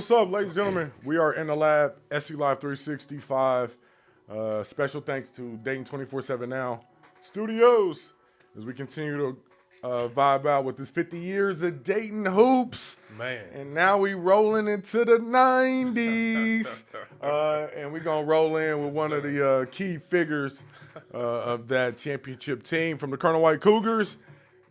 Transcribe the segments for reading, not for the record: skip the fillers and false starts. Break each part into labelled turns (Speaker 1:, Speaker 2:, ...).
Speaker 1: what's up, ladies and gentlemen? We are in the lab, SC Live 365. Special thanks to Dayton 24/7 Now Studios as we continue to vibe out with this 50 years of Dayton Hoops.
Speaker 2: Man.
Speaker 1: And now we rolling into the 90s. And we're going to roll in with one of the key figures of that championship team from the Colonel White Cougars.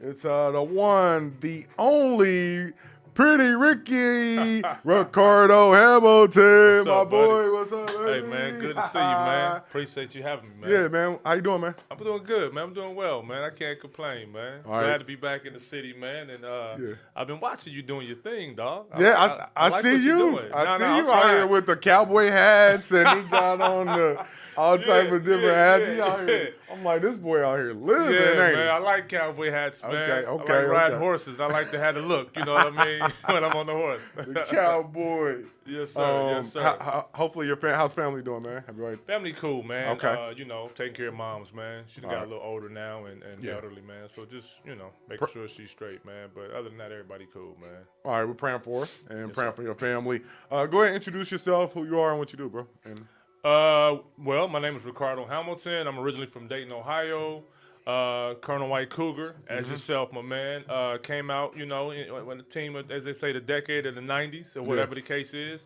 Speaker 1: It's the one, the only Pretty Ricky, Ricardo Hamilton.
Speaker 2: What's up,
Speaker 1: my boy,
Speaker 2: buddy?
Speaker 1: what's up, baby?
Speaker 2: Hey, man, good to see you, man. Appreciate you having me, man.
Speaker 1: Yeah, man. How you doing, man?
Speaker 2: I'm doing good, man. I'm doing well, man. I can't complain, man.
Speaker 1: All right.
Speaker 2: Glad to be back in the city, man. And I've been watching you doing your thing, dog.
Speaker 1: I
Speaker 2: like
Speaker 1: see
Speaker 2: what you're
Speaker 1: you.
Speaker 2: doing.
Speaker 1: I see
Speaker 2: I'm
Speaker 1: you out
Speaker 2: trying.
Speaker 1: here with the cowboy hats, and he got on the all type of different hats. He out here. I'm like, this boy out here living,
Speaker 2: Yeah,
Speaker 1: ain't
Speaker 2: man.
Speaker 1: he?
Speaker 2: I like cowboy hats, man.
Speaker 1: Okay,
Speaker 2: I like riding
Speaker 1: okay.
Speaker 2: horses. I like to have the look, you know what I mean, when I'm on the horse.
Speaker 1: The cowboy.
Speaker 2: Yes, sir. Yes, sir.
Speaker 1: Hopefully how's family doing, man?
Speaker 2: Family cool, man.
Speaker 1: Okay.
Speaker 2: You know, taking care of moms, man. She got a little older now and elderly, man. So just, you know, making sure she's straight, man. But other than that, everybody cool, man.
Speaker 1: All right, we're praying for her and praying
Speaker 2: sir.
Speaker 1: for your family. Go ahead and introduce yourself, who you are, and what you do, bro. And
Speaker 2: Well, my name is Ricardo Hamilton. I'm originally from Dayton, Ohio. Colonel White Cougar, as yourself, my man. Came out, you know, when the team, as they say, the decade of the 90s, or whatever the case is.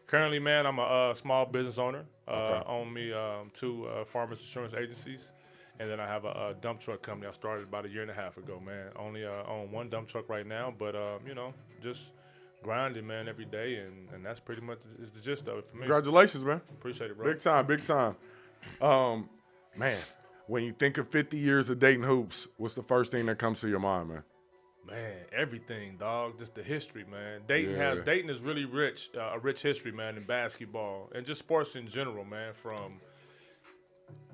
Speaker 2: Currently, man, I'm a small business owner. Own me 2 farmers insurance agencies. And then I have a dump truck company I started about a year and a half ago, man. Only own 1 dump truck right now, but, you know, just grinding, man, every day. And that's pretty much is the gist of it for me.
Speaker 1: congratulations, man.
Speaker 2: Appreciate it, bro.
Speaker 1: Big time. Man, when you think of 50 years of Dayton Hoops, what's the first thing that comes to your mind, man?
Speaker 2: Man, everything, dog. Just the history, man. Dayton is really rich, a rich history, man, in basketball and just sports in general, man. From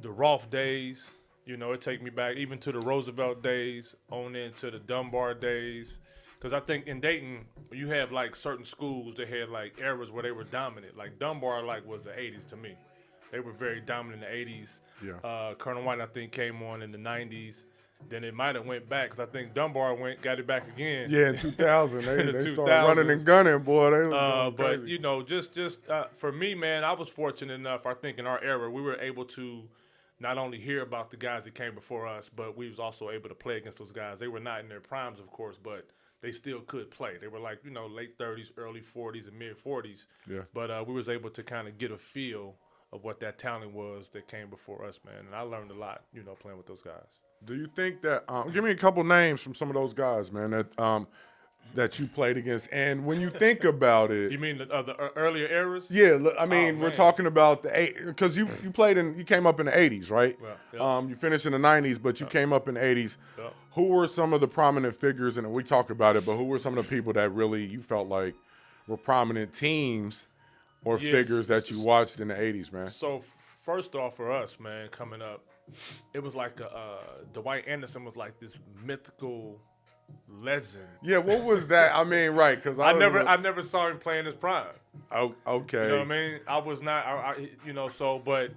Speaker 2: the Rolf days, you know, it take me back even to the Roosevelt days, on into the Dunbar days. Because I think in Dayton, you have like certain schools that had like eras where they were dominant. Like Dunbar, like was the '80s to me. They were very dominant in the '80s.
Speaker 1: Yeah.
Speaker 2: Colonel White, I think, came on in the '90s. Then it might have went back because I think Dunbar got it back again.
Speaker 1: Yeah, in 2000. They
Speaker 2: 2000s.
Speaker 1: started running and gunning, boy. They was going
Speaker 2: but,
Speaker 1: crazy.
Speaker 2: you know, just for me, man, I was fortunate enough, I think, in our era, we were able to not only hear about the guys that came before us, but we was also able to play against those guys. They were not in their primes, of course, but they still could play. They were like, you know, late 30s, early 40s, and mid 40s.
Speaker 1: Yeah.
Speaker 2: But we was able to kind of get a feel of what that talent was that came before us, man. And I learned a lot, you know, playing with those guys.
Speaker 1: Do you think that give me a couple names from some of those guys, man, that you played against? And when you think about it,
Speaker 2: You mean the earlier eras?
Speaker 1: yeah, look, I mean, we're
Speaker 2: man.
Speaker 1: talking about the because you came up in the 80s, right?
Speaker 2: Yeah.
Speaker 1: You finished in the 90s, but you came up in the 80s.
Speaker 2: Yeah.
Speaker 1: Who were some of the prominent figures, and we talked about it, but who were some of the people that really you felt like were prominent teams or figures that you watched in the 80s, man?
Speaker 2: So first off, for us, man, coming up, it was like Dwight Anderson was like this mythical legend.
Speaker 1: Yeah, what was that? I mean, right? Because
Speaker 2: I never saw him playing his prime.
Speaker 1: Oh, okay.
Speaker 2: You know what I mean? I was not, you know. So, but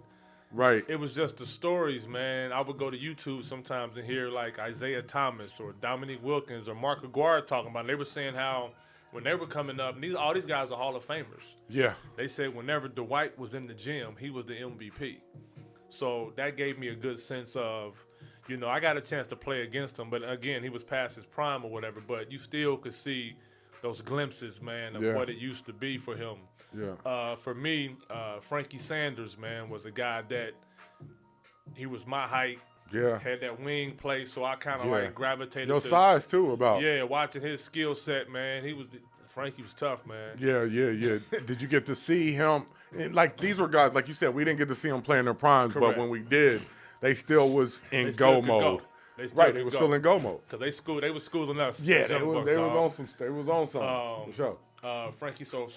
Speaker 1: Right.
Speaker 2: it was just the stories, man. I would go to YouTube sometimes and hear like Isaiah Thomas or Dominique Wilkins or Mark Aguirre talking about it. They were saying how when they were coming up, and all these guys are Hall of Famers.
Speaker 1: Yeah.
Speaker 2: They said whenever Dwight was in the gym, he was the MVP. So that gave me a good sense of, you know, I got a chance to play against him, but again, he was past his prime or whatever, but you still could see those glimpses, man, of what it used to be for him.
Speaker 1: Yeah.
Speaker 2: For me, Frankie Sanders, man, was a guy that he was my height.
Speaker 1: Yeah.
Speaker 2: Had that wing play, so I kind of like gravitated
Speaker 1: Your
Speaker 2: to
Speaker 1: size too, about.
Speaker 2: Yeah, watching his skill set, man. Frankie was tough, man.
Speaker 1: Yeah. Did you get to see him? Like, these were guys, like you said, we didn't get to see them play in their primes,
Speaker 2: Correct.
Speaker 1: but when we did, they still was in
Speaker 2: They still
Speaker 1: go
Speaker 2: could
Speaker 1: mode.
Speaker 2: go. They
Speaker 1: were still in go mode.
Speaker 2: Because they was schooling us.
Speaker 1: Yeah,
Speaker 2: Young Bucks,
Speaker 1: they was
Speaker 2: dog.
Speaker 1: on something, for sure.
Speaker 2: Frankie, so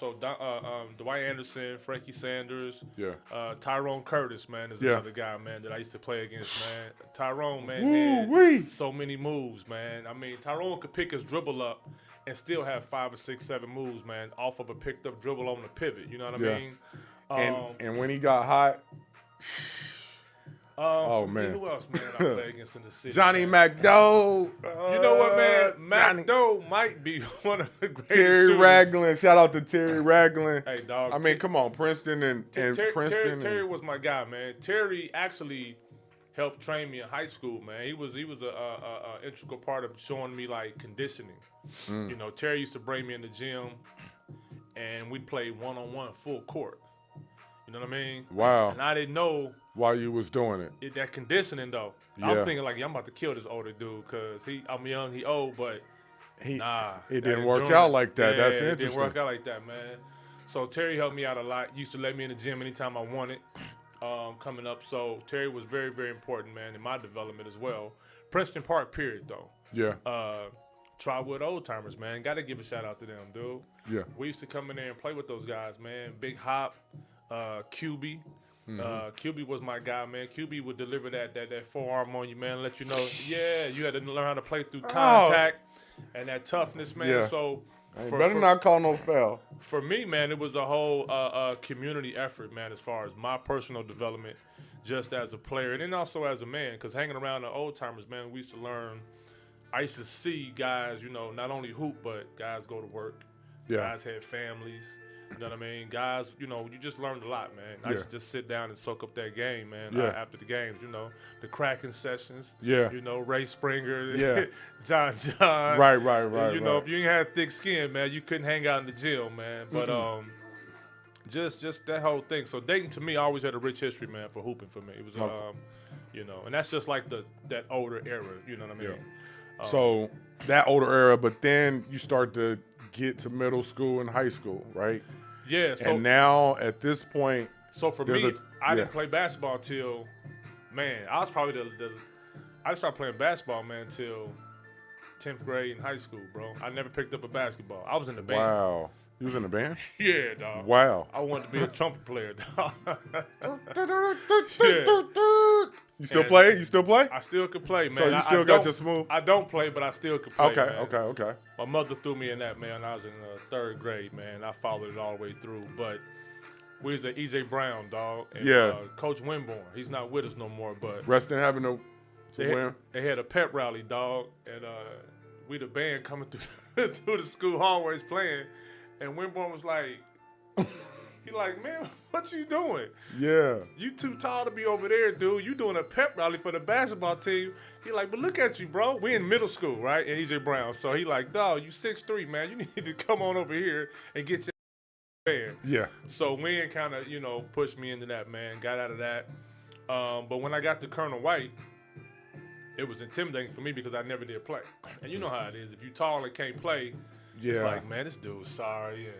Speaker 2: Dwight Anderson, Frankie Sanders,
Speaker 1: Yeah.
Speaker 2: Tyrone Curtis, man, is
Speaker 1: Yeah.
Speaker 2: another guy, man, that I used to play against, man. Tyrone, man,
Speaker 1: Woo-wee.
Speaker 2: had so many moves, man. I mean, Tyrone could pick his dribble up and still have 5 or 6, 7 moves, man, off of a picked up dribble on the pivot. You know what I
Speaker 1: Yeah.
Speaker 2: mean?
Speaker 1: And when he got hot, Oh,
Speaker 2: for
Speaker 1: man.
Speaker 2: me, who else, man, I play against in the city?
Speaker 1: Johnny
Speaker 2: man?
Speaker 1: McDowell.
Speaker 2: You know what, man?
Speaker 1: Johnny.
Speaker 2: McDowell might be one of the greatest
Speaker 1: Terry
Speaker 2: shooters.
Speaker 1: Ragland. Shout out to Terry Ragland.
Speaker 2: Hey, dog.
Speaker 1: I mean, come on, Princeton and Princeton.
Speaker 2: Terry was my guy, man. Terry actually helped train me in high school, man. He was a integral part of showing me like conditioning. You know, Terry used to bring me in the gym, and we'd play one-on-one full court. You know what I mean?
Speaker 1: Wow.
Speaker 2: And I didn't know
Speaker 1: while you was doing it.
Speaker 2: That conditioning though.
Speaker 1: Yeah.
Speaker 2: I'm thinking like, yeah, I'm about to kill this older dude because I'm young, he old, but
Speaker 1: it didn't work out like that.
Speaker 2: Yeah,
Speaker 1: That's
Speaker 2: it
Speaker 1: interesting.
Speaker 2: didn't work out like that, man. So Terry helped me out a lot. Used to let me in the gym anytime I wanted coming up. So Terry was very, very important, man, in my development as well. Princeton Park, period, though.
Speaker 1: Yeah.
Speaker 2: Trotwood Old Timers, man. Got to give a shout out to them, dude.
Speaker 1: Yeah.
Speaker 2: We used to come in there and play with those guys, man. Big Hop, QB. QB was my guy, man. QB would deliver that forearm on you, man. Let you know, yeah, you had to learn how to play through contact and that toughness, man.
Speaker 1: Yeah.
Speaker 2: So
Speaker 1: better not call no foul.
Speaker 2: For me, man, it was a whole community effort, man, as far as my personal development, just as a player, and then also as a man, because hanging around the old timers, man, we used to learn. I used to see guys, you know, not only hoop, but guys go to work.
Speaker 1: Yeah.
Speaker 2: Guys had families. You know what I mean? Guys, you know, you just learned a lot, man. I used to just sit down and soak up that game, man, after the games, you know. The cracking sessions.
Speaker 1: Yeah.
Speaker 2: You know, Ray Springer.
Speaker 1: Yeah.
Speaker 2: John.
Speaker 1: Right.
Speaker 2: You know, if you ain't had thick skin, man, you couldn't hang out in the gym, man. But just that whole thing. So Dayton, to me, always had a rich history, man, for hooping for me. It was, you know, and that's just like that older era, you know what I mean?
Speaker 1: Yeah. So that older era, but then you start to get to middle school and high school, right?
Speaker 2: Yeah. So,
Speaker 1: and now at this point,
Speaker 2: so for me, I didn't play basketball till, man, I was probably I started playing basketball, man, till 10th grade in high school, bro. I never picked up a basketball. I was in the band.
Speaker 1: Wow. You was in the band?
Speaker 2: Yeah, dog.
Speaker 1: Wow.
Speaker 2: I wanted to be a trumpet player, dog.
Speaker 1: You still play? You still play?
Speaker 2: I still could play, man.
Speaker 1: So you still got your smooth?
Speaker 2: I don't play, but I still could play, man.
Speaker 1: Okay.
Speaker 2: My mother threw me in that, man. I was in third grade, man. I followed it all the way through. But we was at E.J. Brown, dog. And, Coach Winborn. He's not with us no more, but
Speaker 1: rest in having to win.
Speaker 2: They had a pep rally, dog, and we the band coming through the school hallways playing, and Winborn was like, he like, man, what you doing?
Speaker 1: Yeah. You
Speaker 2: too tall to be over there, dude. You doing a pep rally for the basketball team. He like, but look at you, bro. We in middle school, right? And E.J. Brown. So he like, dog, you 6'3", man. You need to come on over here and get your band.
Speaker 1: Yeah.
Speaker 2: So Wayne kind of, you know, pushed me into that, man. Got out of that. But when I got to Colonel White, it was intimidating for me because I never did play. And you know how it is. If you tall and can't play, it's like, man, this dude's sorry. And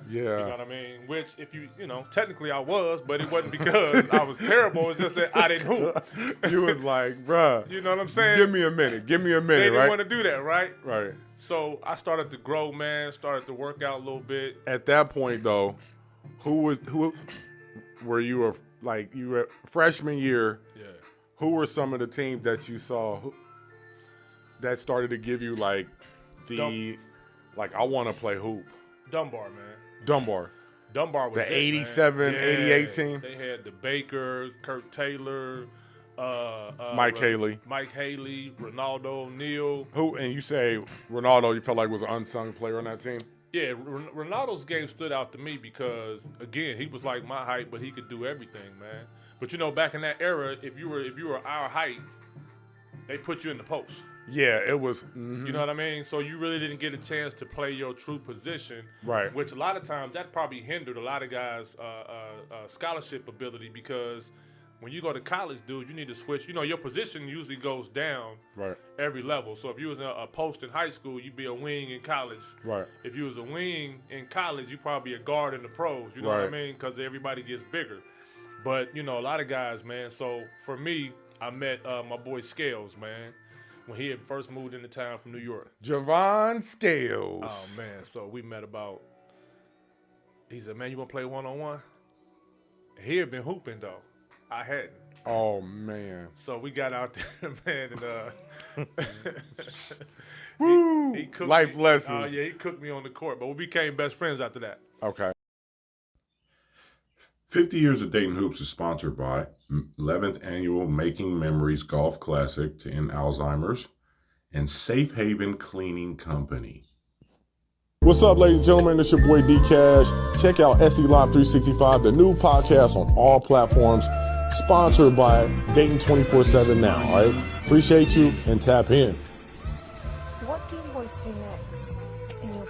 Speaker 2: you know what I mean? Which, if you know, technically I was, but it wasn't because I was terrible. It's just that I didn't hoop.
Speaker 1: You was like, bruh.
Speaker 2: You know what I'm saying?
Speaker 1: Give me a minute,
Speaker 2: they didn't
Speaker 1: right?
Speaker 2: want to do that, right?
Speaker 1: Right.
Speaker 2: So I started to grow, man. Started to work out a little bit.
Speaker 1: At that point, though, who were you you were freshman year? Yeah. Who were some of the teams that you saw that started to give you like I want to play hoop?
Speaker 2: Dunbar, man.
Speaker 1: Dunbar was
Speaker 2: the
Speaker 1: 87, 88 team.
Speaker 2: They had the Baker, Kirk Taylor,
Speaker 1: Mike Haley,
Speaker 2: Ronaldo O'Neal.
Speaker 1: Who, and you say Ronaldo, you felt like was an unsung player on that team?
Speaker 2: Yeah, Ronaldo's game stood out to me because, again, he was like my height, but he could do everything, man. But you know, back in that era, if you were our height, they put you in the post.
Speaker 1: Yeah, it was. Mm-hmm.
Speaker 2: You know what I mean? So you really didn't get a chance to play your true position.
Speaker 1: Right.
Speaker 2: Which a lot of times that probably hindered a lot of guys' scholarship ability because when you go to college, dude, you need to switch. You know, your position usually goes down every level. So if you was a post in high school, you'd be a wing in college.
Speaker 1: Right.
Speaker 2: If you was a wing in college, you'd probably be a guard in the pros. You know what I mean? Because everybody gets bigger. But, you know, a lot of guys, man. So for me, I met my boy Scales, man, when he had first moved into town from New York.
Speaker 1: Javon Scales.
Speaker 2: Oh, man. So we met he said, man, you want to play one-on-one? He had been hooping, though. I hadn't.
Speaker 1: Oh, man.
Speaker 2: So we got out there, man, and
Speaker 1: Woo!
Speaker 2: he cooked
Speaker 1: Life
Speaker 2: me.
Speaker 1: lessons.
Speaker 2: Yeah, he cooked me on the court, but we became best friends after that.
Speaker 1: Okay.
Speaker 3: 50 Years of Dayton Hoops is sponsored by 11th Annual Making Memories Golf Classic to End Alzheimer's and Safe Haven Cleaning Company.
Speaker 1: What's up, ladies and gentlemen? It's your boy D Cash. Check out SE Live 365, the new podcast on all platforms, sponsored by Dayton 24/7 now. All right, appreciate you and tap in.
Speaker 4: What do you want to do next in your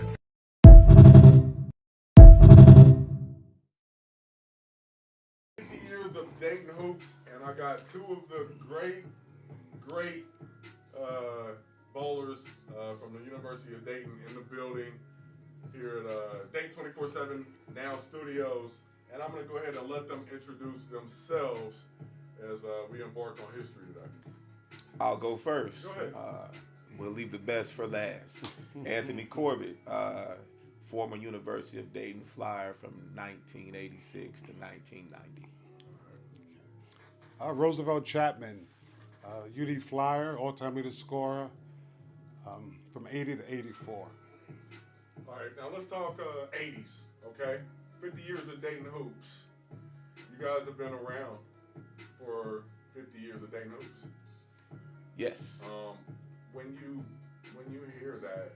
Speaker 1: 50 years of Dayton Hoops, and I got two of the great bowlers from the University of Dayton in the building here at Dayton 24/7 Now Studios, and I'm going to go ahead and let them introduce themselves as we embark on history today.
Speaker 5: I'll go first.
Speaker 1: Go ahead.
Speaker 5: We'll leave the best for last. Anthony Corbitt, former University of Dayton Flyer from 1986 to 1990.
Speaker 6: Roosevelt Chapman, UD Flyer, all-time leader scorer from 80 to 84.
Speaker 1: All right, now let's talk 80s, okay? 50 years of Dayton Hoops. You guys have been around for 50 years of Dayton Hoops.
Speaker 5: Yes.
Speaker 1: When you hear that,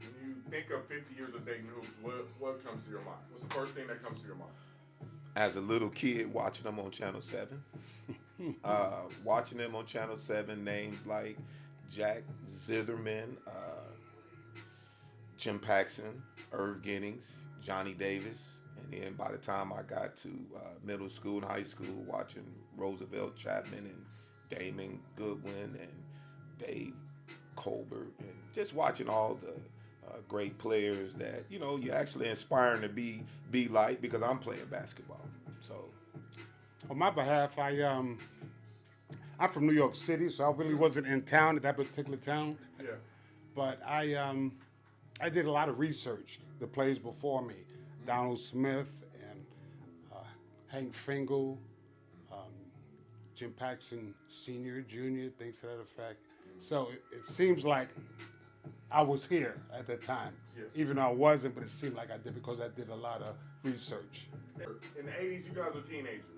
Speaker 1: when you think of 50 years of Dayton Hoops, what comes to your mind? What's the first thing that comes to your mind?
Speaker 5: As a little kid watching them on Channel 7. Watching them on Channel 7, names like Jack Zitherman, Jim Paxson, Irv Giddings, Johnny Davis, and then by the time I got to middle school and high school, watching Roosevelt Chapman and Damon Goodwin and Dave Colbert, and just watching all the great players that you're actually inspiring to be like, because I'm playing basketball. So,
Speaker 6: On my behalf, I'm from New York City, so I really wasn't in town at that particular town.
Speaker 1: Yeah.
Speaker 6: But I did a lot of research. The players before me, Donald Smith and Hank Fingal, Jim Paxson Sr., Jr., things to that effect. So it seems like I was here at that time.
Speaker 1: Yeah.
Speaker 6: Even though I wasn't, but it seemed like I did because I did a lot of research.
Speaker 1: In the 80s, you guys were teenagers.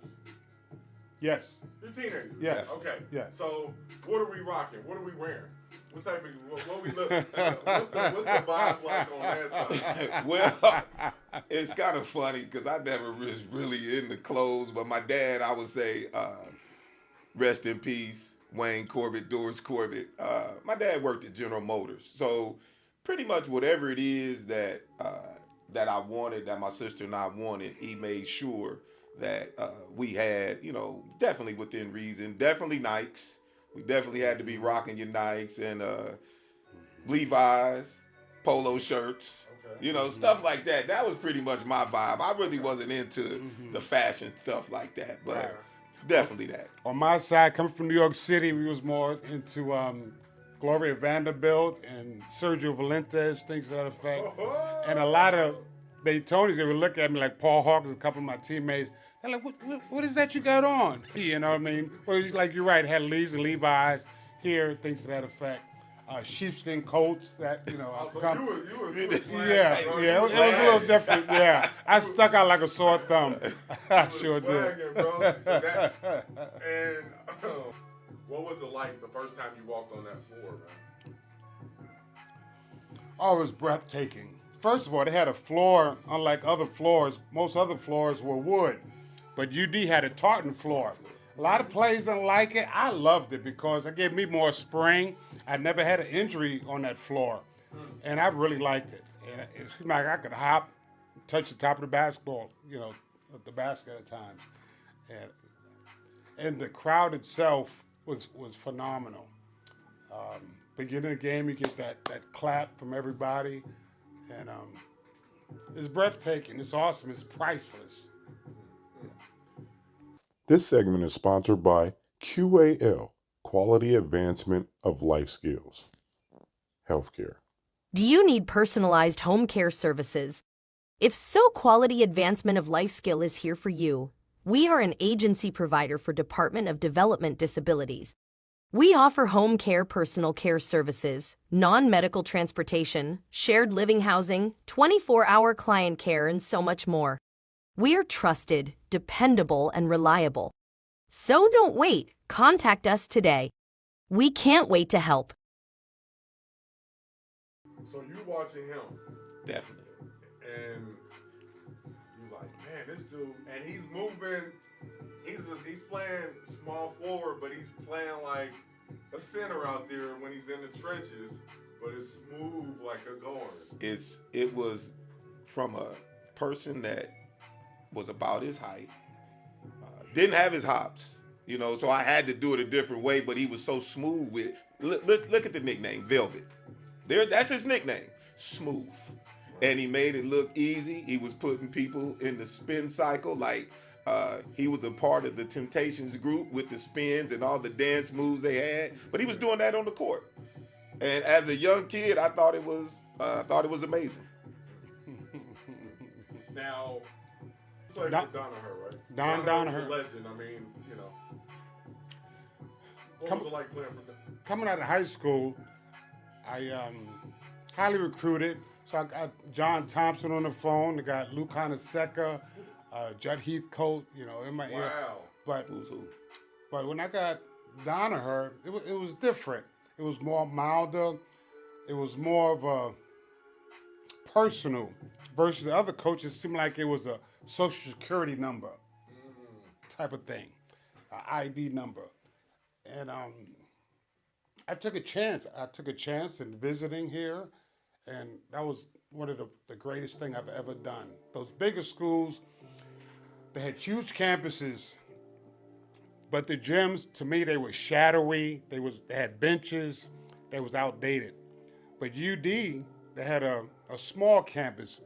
Speaker 6: Yes.
Speaker 1: You're teenagers?
Speaker 6: Yes.
Speaker 1: Okay.
Speaker 6: Yes.
Speaker 1: So what are we rocking? What are we wearing? What type of, what we look, what's the vibe like on that side?
Speaker 5: well, it's kind of funny because I never was really into clothes, but my dad, I would say, rest in peace, Wayne Corbitt, Doris Corbitt. My dad worked at General Motors, so pretty much whatever it is that I wanted, that my sister and I wanted, he made sure that we had, definitely within reason. Definitely Nikes. We definitely had to be rocking your Nikes and Levi's, polo shirts, stuff like that. That was pretty much my vibe. I really wasn't into the fashion stuff like that, but definitely that.
Speaker 6: On my side, coming from New York City, we was more into Gloria Vanderbilt and Sergio Valentes, things to that effect. And a lot of Daytonians, they would look at me like Paul Hawkins, a couple of my teammates. They're like, what is that you got on? You know what I mean? Well, it's like, you're right, had Lee's and Levi's here, things to that effect. Sheepskin coats that,
Speaker 1: You were
Speaker 6: yeah, it was a little different, yeah. I stuck out like a sore thumb. I sure did.
Speaker 1: Swagging, bro. And what was it like the first time you walked on that floor, man?
Speaker 6: Oh, it was breathtaking. First of all, they had a floor, unlike other floors. Most other floors were wood, but UD had a tartan floor. A lot of players didn't like it. I loved it because it gave me more spring. I never had an injury on that floor, and I really liked it. And it seemed like I could hop, touch the top of the basketball, the basket at times. And the crowd itself was phenomenal. Beginning of the game, you get that clap from everybody, and it's breathtaking. It's awesome. It's priceless.
Speaker 3: This segment is sponsored by QAL, Quality Advancement of Life Skills, Healthcare.
Speaker 7: Do you need personalized home care services? If so, Quality Advancement of Life Skill is here for you. We are an agency provider for Department of Development Disabilities. We offer home care, personal care services, non-medical transportation, shared living housing, 24-hour client care, and so much more. We are trusted, dependable, and reliable. So don't wait. Contact us today. We can't wait to help.
Speaker 1: So you watching him,
Speaker 5: Definitely.
Speaker 1: and you like, man, this dude, and he's moving. He's playing small forward, but he's playing like a center out there when he's in the trenches. But it's smooth like a guard.
Speaker 5: It was from a person that was about his height, didn't have his hops, you know, so I had to do it a different way, but he was so smooth with it. Look at the nickname, Velvet. That's his nickname, Smooth. And he made it look easy. He was putting people in the spin cycle, like he was a part of the Temptations group with the spins and all the dance moves they had, but he was doing that on the court. And as a young kid, I thought it was amazing.
Speaker 1: Now, played
Speaker 6: Don-
Speaker 1: for Danaher, right?
Speaker 6: Don Danaher.
Speaker 1: A legend. I mean, you know. What was it like playing for them?
Speaker 6: Coming out of high school, I highly recruited. So I got John Thompson on the phone. I got Luke Honeyseca, Judd Heathcote, you know, in my ear.
Speaker 1: Wow.
Speaker 6: But
Speaker 5: Who's who?
Speaker 6: But when I got Danaher, it was different. It was more milder. It was more of a personal versus the other coaches. Seemed like it was a social security number type of thing, an ID number. And I took a chance. I took a chance in visiting here, and that was one of the greatest thing I've ever done. Those bigger schools, they had huge campuses, but the gyms, to me, they were shadowy. They had benches. They was outdated. But UD, they had a small campus.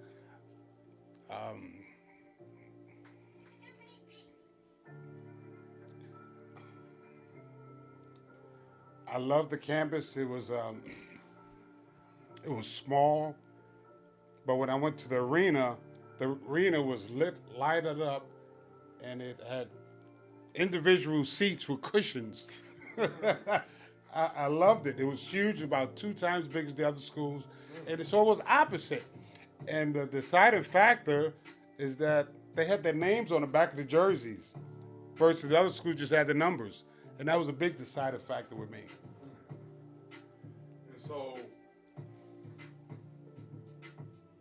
Speaker 6: I loved the campus. It was small, but when I went to the arena was lighted up, and it had individual seats with cushions. I loved it. It was huge, about 2 times big as the other schools, and so it was opposite. And the deciding factor is that they had their names on the back of the jerseys, versus the other schools just had the numbers, and that was a big deciding factor with me.
Speaker 1: And so,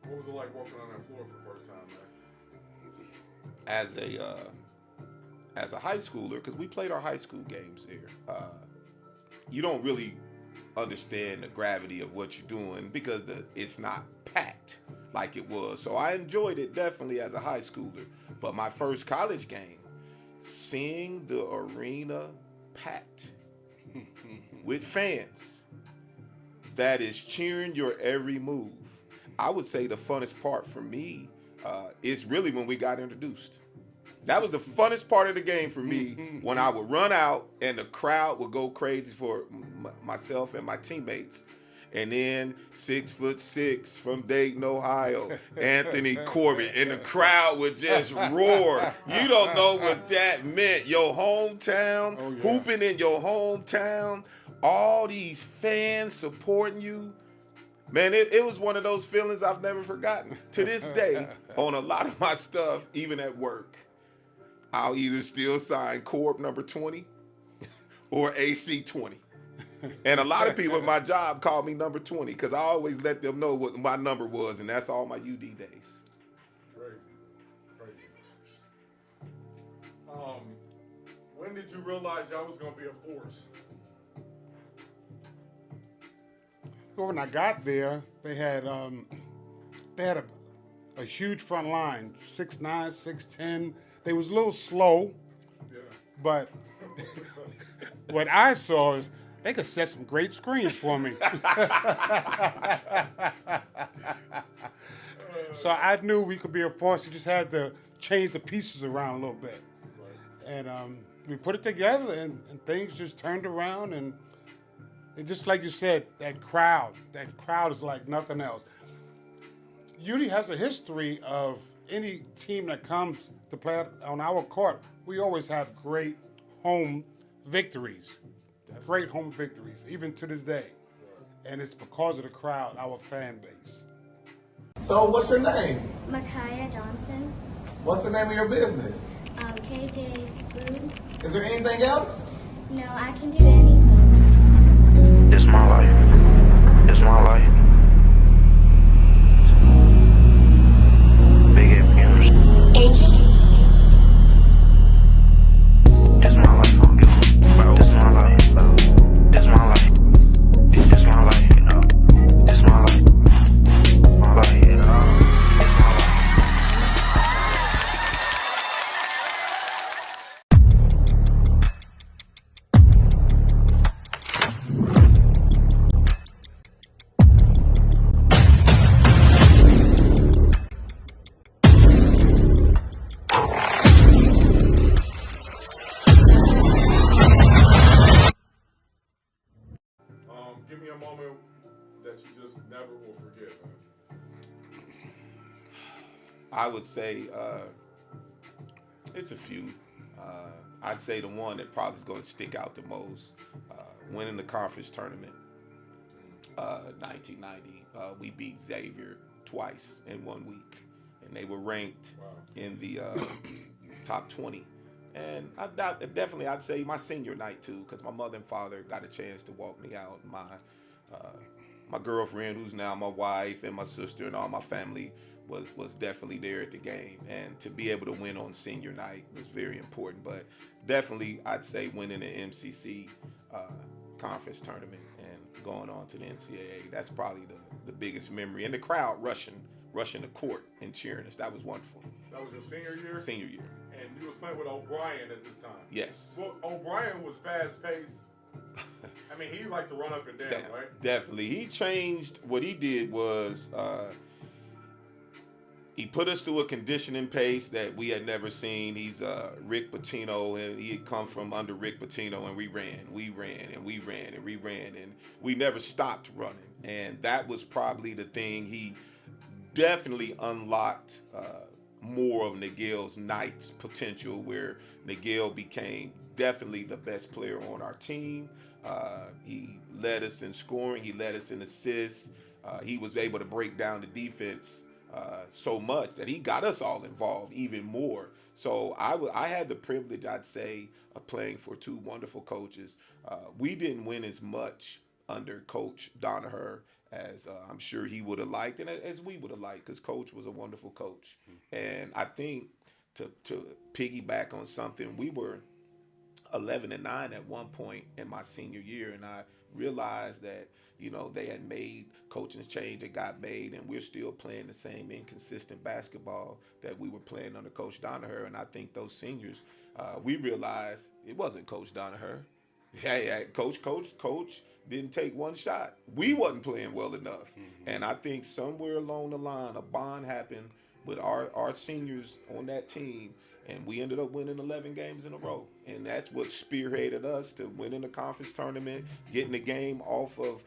Speaker 1: what was it like walking on that floor for the first time, man?
Speaker 5: As a high schooler, because we played our high school games here, you don't really understand the gravity of what you're doing because it's not packed like it was. So I enjoyed it definitely as a high schooler. But my first college game, seeing the arena packed with fans that is cheering your every move, I would say the funnest part for me is really when we got introduced. That was the funnest part of the game for me, when I would run out and the crowd would go crazy for myself and my teammates. And then 6'6" from Dayton, Ohio, Anthony Corbitt, and the crowd would just roar. You don't know what that meant. Your hometown, hooping in your hometown, all these fans supporting you. Man, it was one of those feelings I've never forgotten. To this day, on a lot of my stuff, even at work, I'll either still sign Corb number 20 or AC 20. And a lot of people at my job call me number 20 because I always let them know what my number was, and that's all my UD days.
Speaker 1: Crazy. When did you realize y'all was gonna be a force?
Speaker 6: Well, when I got there, they had a huge front line, 6'9", 6'10". They was a little slow, but what I saw is they could set some great screens for me. So I knew we could be a force. You just had to change the pieces around a little bit. And we put it together, and things just turned around. And just like you said, that crowd is like nothing else. UD has a history of any team that comes to play on our court. We always have great home victories. Great home victories, even to this day. And it's because of the crowd, our fan base.
Speaker 8: So what's your name?
Speaker 9: Micaiah Johnson.
Speaker 8: What's the name of your business? KJ's food.
Speaker 9: Is there anything else?
Speaker 8: No, I can do anything.
Speaker 10: It's my life. It's my life. Big APMs. This my life. This my life. This my life. This my life. This my life. My life. It's my life.
Speaker 1: Give me a moment that you just never will forget, man.
Speaker 5: I would say it's a few. I'd say the one that probably is going to stick out the most, winning the conference tournament, 1990. We beat Xavier twice in 1 week, and they were ranked in the top 20. And I'd say my senior night too, because my mother and father got a chance to walk me out. My girlfriend, who's now my wife, and my sister and all my family was definitely there at the game. And to be able to win on senior night was very important. But definitely, I'd say winning the MCC conference tournament and going on to the NCAA. That's probably the biggest memory. And the crowd rushing the court and cheering us. That was wonderful.
Speaker 1: That was your senior year?
Speaker 5: Senior year.
Speaker 1: And you was playing with O'Brien at this time.
Speaker 5: Yes.
Speaker 1: Well, O'Brien was fast-paced. I mean, he liked to run up and down, right?
Speaker 5: Definitely. He changed. What he did was he put us through a conditioning pace that we had never seen. He's Rick Pitino, and he had come from under Rick Pitino, and we ran, and we ran, and we never stopped running. And that was probably the thing. He definitely unlocked more of Nigel's Knight's potential, where Nigel became definitely the best player on our team. He led us in scoring. He led us in assists. He was able to break down the defense so much that he got us all involved even more. So I had the privilege, I'd say, of playing for two wonderful coaches. We didn't win as much under Coach Donaher as I'm sure he would have liked, and as we would have liked, because Coach was a wonderful coach. And I think to piggyback on something, we were 11-9 at one point in my senior year, and I realized that they had made coaching change that got made, and we're still playing the same inconsistent basketball that we were playing under Coach Donaher. And I think those seniors, we realized it wasn't Coach Donaher. Hey, Coach didn't take one shot. We wasn't playing well enough. And I think somewhere along the line, a bond happened with our seniors on that team, and we ended up winning 11 games in a row. And that's what spearheaded us to winning the conference tournament, getting the game off of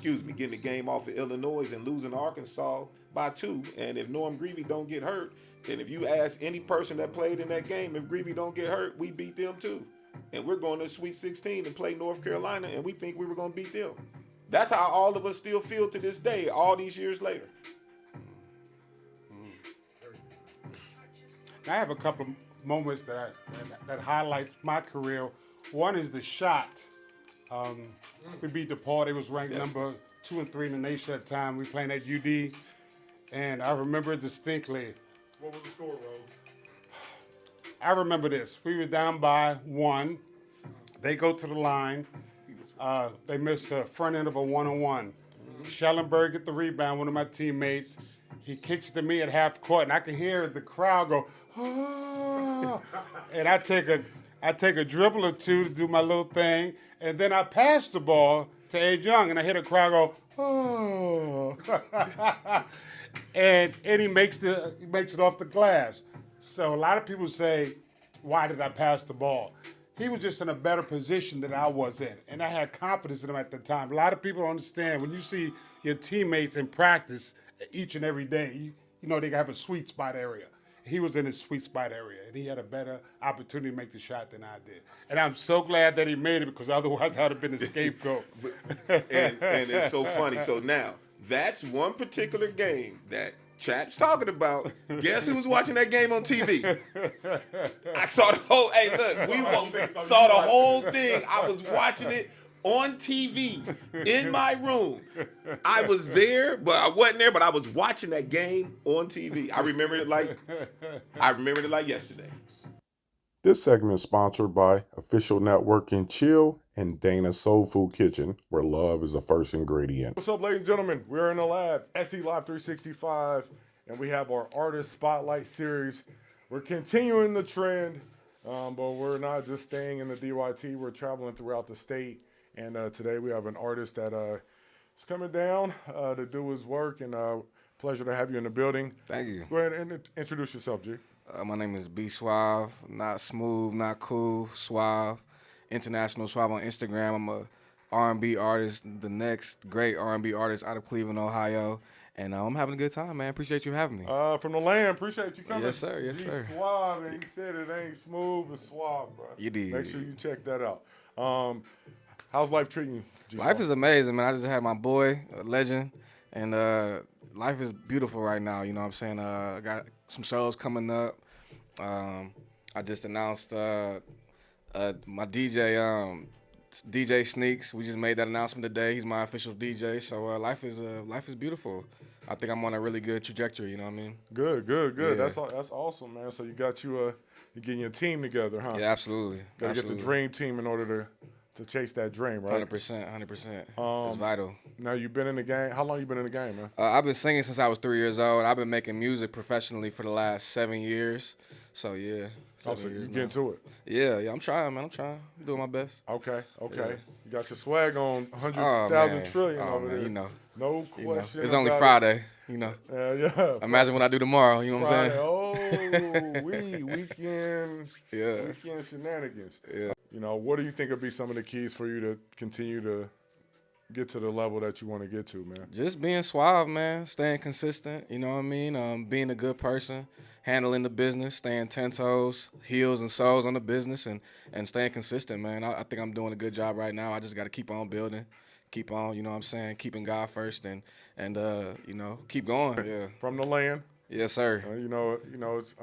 Speaker 5: getting the game off of Illinois and losing Arkansas by 2. And if Norm Greavy don't get hurt, and if you ask any person that played in that game, if Greavy don't get hurt, we beat them too. And we're going to Sweet 16 and play North Carolina, and we think we were going to beat them. That's how all of us still feel to this day, all these years later.
Speaker 6: I have a couple of moments that highlights my career. One is the shot. We beat DePaul. They was ranked number 2 and 3 in the nation at the time. We playing at UD, and I remember it distinctly.
Speaker 1: What was the score, Rose?
Speaker 6: I remember this. We were down by 1. They go to the line. They miss the front end of a 1-on-1. Schellenberg get the rebound, one of my teammates. He kicks to me at half court, and I can hear the crowd go, oh. And I take a dribble or two to do my little thing, and then I pass the ball to Ed Young, and I hear the crowd go, oh. and he makes it off the glass. So a lot of people say, why did I pass the ball? He was just in a better position than I was in, and I had confidence in him at the time. A lot of people don't understand when you see your teammates in practice each and every day, they have a sweet spot area. He was in his sweet spot area, and he had a better opportunity to make the shot than I did. And I'm so glad that he made it, because otherwise I would have been a scapegoat.
Speaker 5: and it's so funny. So now, that's one particular game that Chap's talking about. Guess who was watching that game on TV? I saw the whole. Hey, look, saw the whole thing. I was watching it on TV in my room. I was there, but I wasn't there. But I was watching that game on TV. I remember it like yesterday.
Speaker 3: This segment is sponsored by Official Networking Chill and Dana's Soul Food Kitchen, where love is the first ingredient.
Speaker 1: What's up, ladies and gentlemen? We're in the lab, SE Live 365, and we have our Artist Spotlight Series. We're continuing the trend, but we're not just staying in the DYT. We're traveling throughout the state, and today we have an artist that is coming down to do his work, and pleasure to have you in the building.
Speaker 9: Thank you.
Speaker 1: Go ahead and introduce yourself, G.
Speaker 9: My name is B SUAVE, not smooth, not cool, Suave, International Suave on Instagram. I'm a R&B artist, the next great R&B artist out of Cleveland, Ohio, and I'm having a good time, man. Appreciate you having me.
Speaker 1: From the land, appreciate you coming.
Speaker 9: Yes, sir. Yes, sir.
Speaker 1: Suave, and he said it ain't smooth, it's suave, bro.
Speaker 9: You did.
Speaker 1: Make sure you check that out. How's life treating you, G?
Speaker 9: Life is amazing, man. I just had my boy, a legend, and life is beautiful right now. You know what I'm saying? I got some shows coming up. I just announced my DJ, DJ Sneaks. We just made that announcement today. He's my official DJ. So life is beautiful. I think I'm on a really good trajectory. You know what I mean?
Speaker 1: Good.
Speaker 9: Yeah.
Speaker 1: That's awesome, man. So you got you're getting your team together, huh?
Speaker 9: Yeah, absolutely.
Speaker 1: Gotta get the dream team in order to chase that dream, right?
Speaker 9: 100%. It's vital.
Speaker 1: Now you've been in the game. How long you been in the game, man?
Speaker 9: I've been singing since I was 3 years old. I've been making music professionally for the last 7 years. So yeah.
Speaker 1: So you get into it.
Speaker 9: Yeah, I'm trying, man. I'm doing my best.
Speaker 1: Okay.
Speaker 9: Yeah.
Speaker 1: You got your swag on 100,000 trillion over
Speaker 9: man,
Speaker 1: there.
Speaker 9: you know.
Speaker 1: No
Speaker 9: You know.
Speaker 1: question.
Speaker 9: It's only
Speaker 1: about
Speaker 9: Friday, you know.
Speaker 1: Yeah.
Speaker 9: Imagine what I do tomorrow, you know what I'm
Speaker 1: Friday.
Speaker 9: saying?
Speaker 1: Oh, weekend.
Speaker 9: Yeah.
Speaker 1: Weekend shenanigans.
Speaker 9: Yeah.
Speaker 1: You know, what do you think would be some of the keys for you to continue to get to the level that you want to get to, man?
Speaker 9: Just being suave, man. Staying consistent, you know what I mean? Being a good person, handling the business, staying 10 toes, heels and soles on the business, and staying consistent, man. I think I'm doing a good job right now. I just got to keep on building, keep on, you know what I'm saying, keeping God first, and you know, keep going. Yeah.
Speaker 1: From the land.
Speaker 9: Yes, sir.
Speaker 1: You know, it's,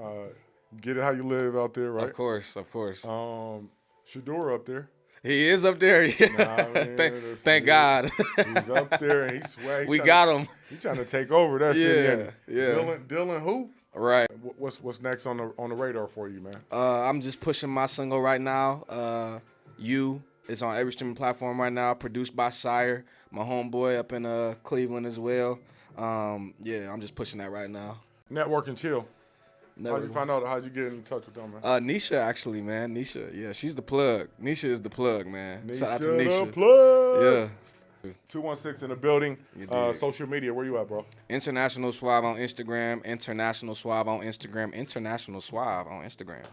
Speaker 1: get it how you live out there, right?
Speaker 9: Of course.
Speaker 1: Shador up there.
Speaker 9: He is up there. Yeah.
Speaker 1: Nah, I mean,
Speaker 9: thank God.
Speaker 1: He's up there and he's swag.
Speaker 9: We got him.
Speaker 1: He's trying to take over that city.
Speaker 9: Yeah.
Speaker 1: Dylan who?
Speaker 9: Right.
Speaker 1: What's next on the radar for you, man?
Speaker 9: I'm just pushing my single right now. You is on every streaming platform right now. Produced by Sire, my homeboy up in Cleveland as well. Yeah, I'm just pushing that right now.
Speaker 1: Network and chill. How'd you find out? How'd you get in touch with them, man?
Speaker 9: Nisha, actually, man. Nisha, yeah, she's the plug. Nisha is the plug, man. Shout out to
Speaker 1: Nisha.
Speaker 9: Nisha.
Speaker 1: The plug.
Speaker 9: Yeah.
Speaker 1: 216 in the building. Social media, where you at, bro?
Speaker 9: International Suave on Instagram. International Suave on Instagram. International Suave on Instagram.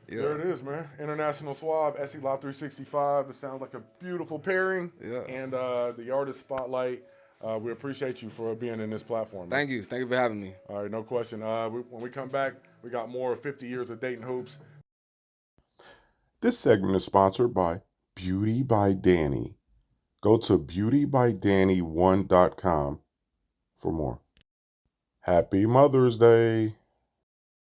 Speaker 9: Yeah.
Speaker 1: There it is, man. International Suave, SE Live 365. It sounds like a beautiful pairing.
Speaker 9: Yeah.
Speaker 1: And the Artist Spotlight. We appreciate you for being in this platform, man.
Speaker 9: Thank you. Thank you for having me.
Speaker 1: All right, no question. When we come back, we got more 50 years of Dayton Hoops.
Speaker 3: This segment is sponsored by Beauty by Danny. Go to beautybydanny1.com for more. Happy Mother's Day.